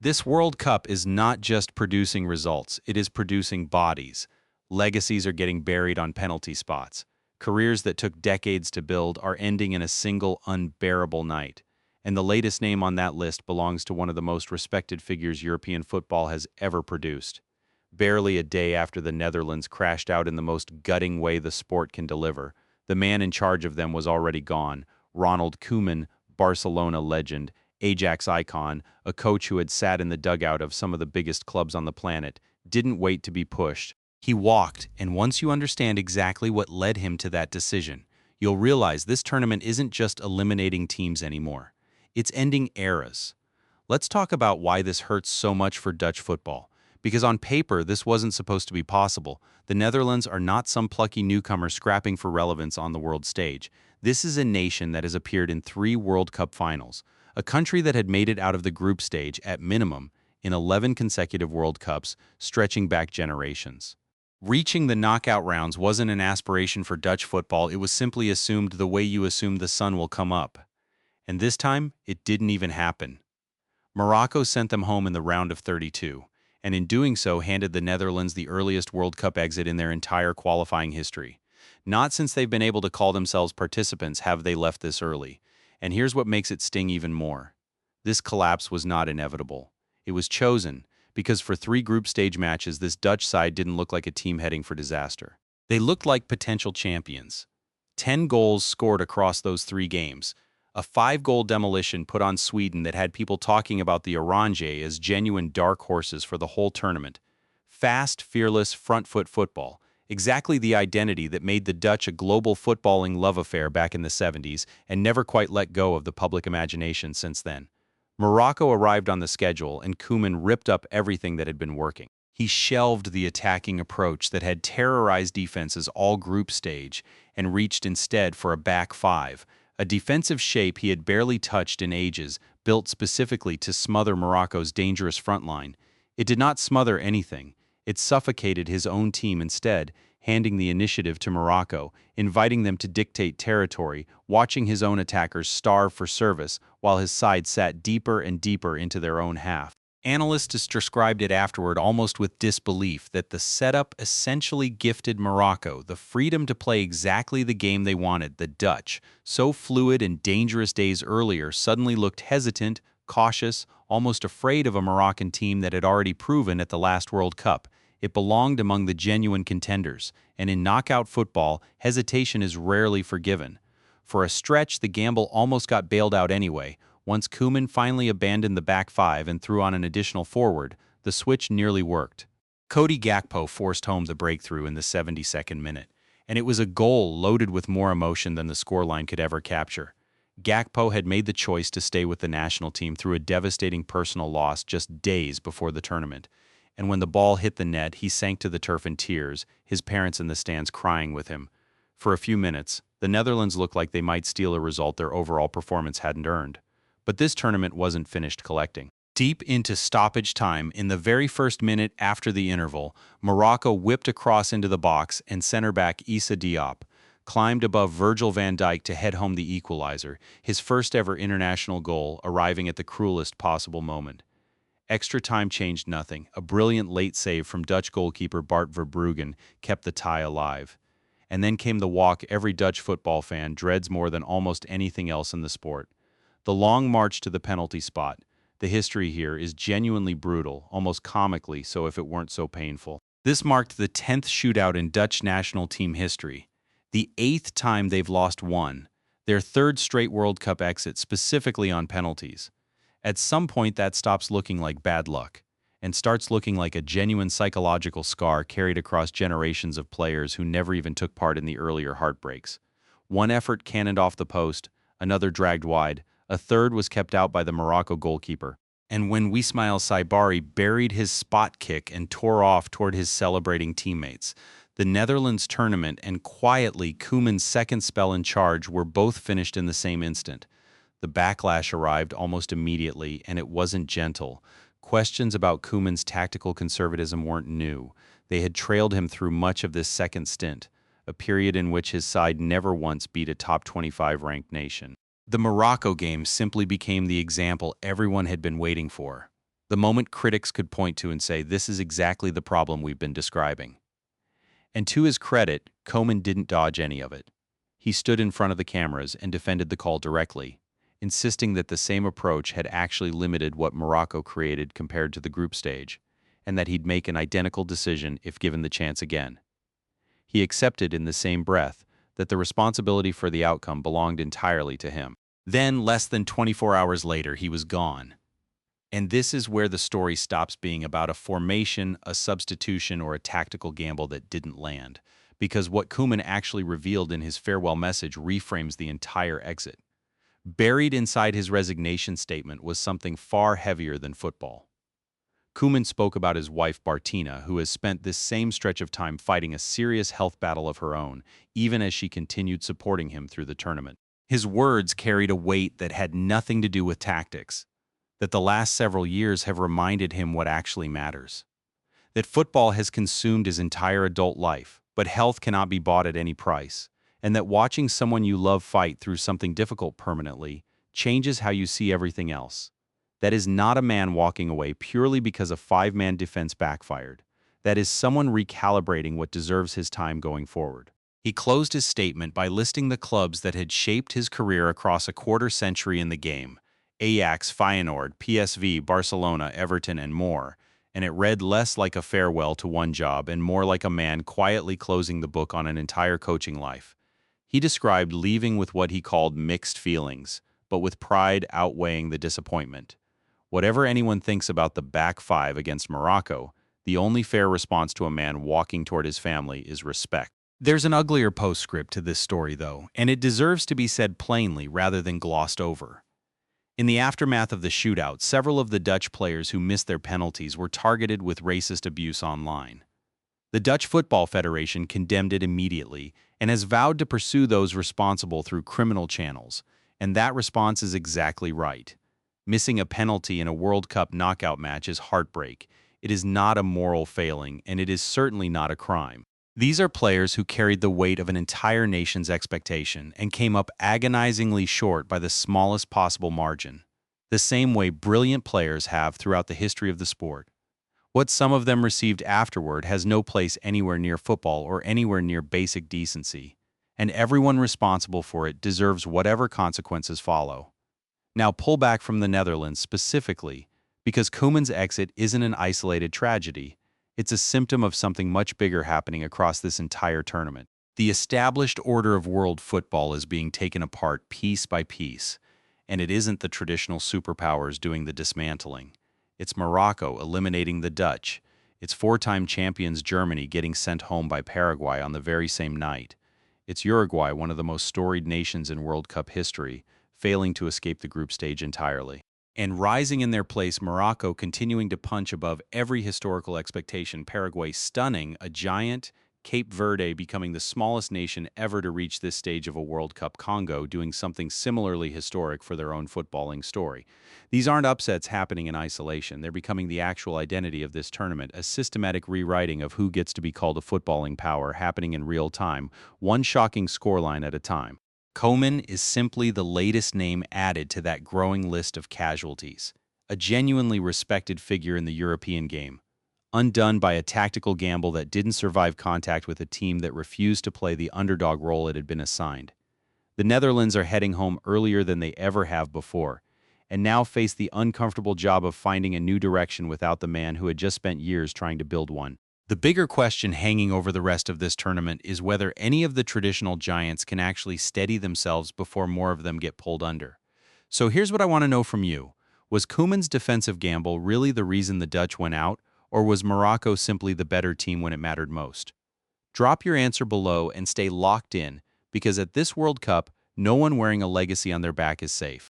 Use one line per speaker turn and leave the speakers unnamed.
This World Cup is not just producing results, it is producing bodies. Legacies are getting buried on penalty spots. Careers that took decades to build are ending in a single unbearable night. And the latest name on that list belongs to one of the most respected figures European football has ever produced. Barely a day after the Netherlands crashed out in the most gutting way the sport can deliver, the man in charge of them was already gone. Ronald Koeman, Barcelona legend, Ajax icon, a coach who had sat in the dugout of some of the biggest clubs on the planet, didn't wait to be pushed. He walked, and once you understand exactly what led him to that decision, you'll realize this tournament isn't just eliminating teams anymore. It's ending eras. Let's talk about why this hurts so much for Dutch football. Because on paper, this wasn't supposed to be possible. The Netherlands are not some plucky newcomer scrapping for relevance on the world stage. This is a nation that has appeared in 3 World Cup finals, a country that had made it out of the group stage, at minimum, in 11 consecutive World Cups, stretching back generations. Reaching the knockout rounds wasn't an aspiration for Dutch football, it was simply assumed the way you assume the sun will come up. And this time, it didn't even happen. Morocco sent them home in the round of 32, and in doing so handed the Netherlands the earliest World Cup exit in their entire qualifying history. Not since they've been able to call themselves participants have they left this early. And here's what makes it sting even more. This collapse was not inevitable. It was chosen, because for 3 group stage matches, this Dutch side didn't look like a team heading for disaster. They looked like potential champions. 10 goals scored across those 3 games. A 5-goal demolition put on Sweden that had people talking about the Orange as genuine dark horses for the whole tournament. Fast, fearless, front-foot football. Exactly the identity that made the Dutch a global footballing love affair back in the 70s and never quite let go of the public imagination since then. Morocco arrived on the schedule, and Koeman ripped up everything that had been working. He shelved the attacking approach that had terrorized defenses all group stage and reached instead for a back 5, a defensive shape he had barely touched in ages, built specifically to smother Morocco's dangerous front line. It did not smother anything. It suffocated his own team instead, handing the initiative to Morocco, inviting them to dictate territory, watching his own attackers starve for service while his side sat deeper and deeper into their own half. Analysts described it afterward almost with disbelief that the setup essentially gifted Morocco the freedom to play exactly the game they wanted. The Dutch, so fluid and dangerous days earlier, suddenly looked hesitant, cautious, almost afraid of a Moroccan team that had already proven at the last World Cup. It belonged among the genuine contenders, and in knockout football, hesitation is rarely forgiven. For a stretch, the gamble almost got bailed out anyway. Once Koeman finally abandoned the back 5 and threw on an additional forward, the switch nearly worked. Cody Gakpo forced home the breakthrough in the 72nd minute, and it was a goal loaded with more emotion than the scoreline could ever capture. Gakpo had made the choice to stay with the national team through a devastating personal loss just days before the tournament. And when the ball hit the net, he sank to the turf in tears, his parents in the stands crying with him. For a few minutes, the Netherlands looked like they might steal a result their overall performance hadn't earned. But this tournament wasn't finished collecting. Deep into stoppage time, in the very first minute after the interval, Morocco whipped across into the box, and center back Issa Diop climbed above Virgil van Dijk to head home the equalizer, his first ever international goal arriving at the cruelest possible moment. Extra time changed nothing. A brilliant late save from Dutch goalkeeper Bart Verbruggen kept the tie alive. And then came the walk every Dutch football fan dreads more than almost anything else in the sport. The long march to the penalty spot. The history here is genuinely brutal, almost comically so if it weren't so painful. This marked the 10th shootout in Dutch national team history, the 8th time they've lost one, their 3rd straight World Cup exit specifically on penalties. At some point, that stops looking like bad luck and starts looking like a genuine psychological scar carried across generations of players who never even took part in the earlier heartbreaks. One effort cannoned off the post, another dragged wide, a third was kept out by the Morocco goalkeeper. And when Wismail Saibari buried his spot kick and tore off toward his celebrating teammates, the Netherlands tournament and quietly Koeman's second spell in charge were both finished in the same instant. The backlash arrived almost immediately, and it wasn't gentle. Questions about Koeman's tactical conservatism weren't new. They had trailed him through much of this second stint, a period in which his side never once beat a top 25 ranked nation. The Morocco game simply became the example everyone had been waiting for. The moment critics could point to and say, this is exactly the problem we've been describing. And to his credit, Koeman didn't dodge any of it. He stood in front of the cameras and defended the call directly, insisting that the same approach had actually limited what Morocco created compared to the group stage, and that he'd make an identical decision if given the chance again. He accepted in the same breath that the responsibility for the outcome belonged entirely to him. Then, less than 24 hours later, he was gone. And this is where the story stops being about a formation, a substitution, or a tactical gamble that didn't land, because what Koeman actually revealed in his farewell message reframes the entire exit. Buried inside his resignation statement was something far heavier than football. Koeman spoke about his wife Bartina, who has spent this same stretch of time fighting a serious health battle of her own, even as she continued supporting him through the tournament. His words carried a weight that had nothing to do with tactics, that the last several years have reminded him what actually matters. That football has consumed his entire adult life, but health cannot be bought at any price, and that watching someone you love fight through something difficult permanently changes how you see everything else. That is not a man walking away purely because a five-man defense backfired. That is someone recalibrating what deserves his time going forward. He closed his statement by listing the clubs that had shaped his career across a quarter century in the game: Ajax, Feyenoord, PSV, Barcelona, Everton, and more, and it read less like a farewell to one job and more like a man quietly closing the book on an entire coaching life. He described leaving with what he called mixed feelings, but with pride outweighing the disappointment. Whatever anyone thinks about the back five against Morocco, the only fair response to a man walking toward his family is respect. There's an uglier postscript to this story, though, and it deserves to be said plainly rather than glossed over. In the aftermath of the shootout, several of the Dutch players who missed their penalties were targeted with racist abuse online. The Dutch Football Federation condemned it immediately and has vowed to pursue those responsible through criminal channels, and that response is exactly right. Missing a penalty in a World Cup knockout match is heartbreak. It is not a moral failing, and it is certainly not a crime. These are players who carried the weight of an entire nation's expectation and came up agonizingly short by the smallest possible margin, the same way brilliant players have throughout the history of the sport. What some of them received afterward has no place anywhere near football or anywhere near basic decency, and everyone responsible for it deserves whatever consequences follow. Now pull back from the Netherlands specifically, because Koeman's exit isn't an isolated tragedy. It's a symptom of something much bigger happening across this entire tournament. The established order of world football is being taken apart piece by piece, and it isn't the traditional superpowers doing the dismantling. It's Morocco eliminating the Dutch. It's four-time champions Germany getting sent home by Paraguay on the very same night. It's Uruguay, one of the most storied nations in World Cup history, failing to escape the group stage entirely. And rising in their place, Morocco continuing to punch above every historical expectation, Paraguay stunning a giant, Cape Verde becoming the smallest nation ever to reach this stage of a World Cup, Congo doing something similarly historic for their own footballing story. These aren't upsets happening in isolation. They're becoming the actual identity of this tournament, a systematic rewriting of who gets to be called a footballing power happening in real time, one shocking scoreline at a time. Koeman is simply the latest name added to that growing list of casualties, a genuinely respected figure in the European game, undone by a tactical gamble that didn't survive contact with a team that refused to play the underdog role it had been assigned. The Netherlands are heading home earlier than they ever have before, and now face the uncomfortable job of finding a new direction without the man who had just spent years trying to build one. The bigger question hanging over the rest of this tournament is whether any of the traditional giants can actually steady themselves before more of them get pulled under. So here's what I want to know from you. Was Koeman's defensive gamble really the reason the Dutch went out, or was Morocco simply the better team when it mattered most? Drop your answer below and stay locked in, because at this World Cup, no one wearing a legacy on their back is safe.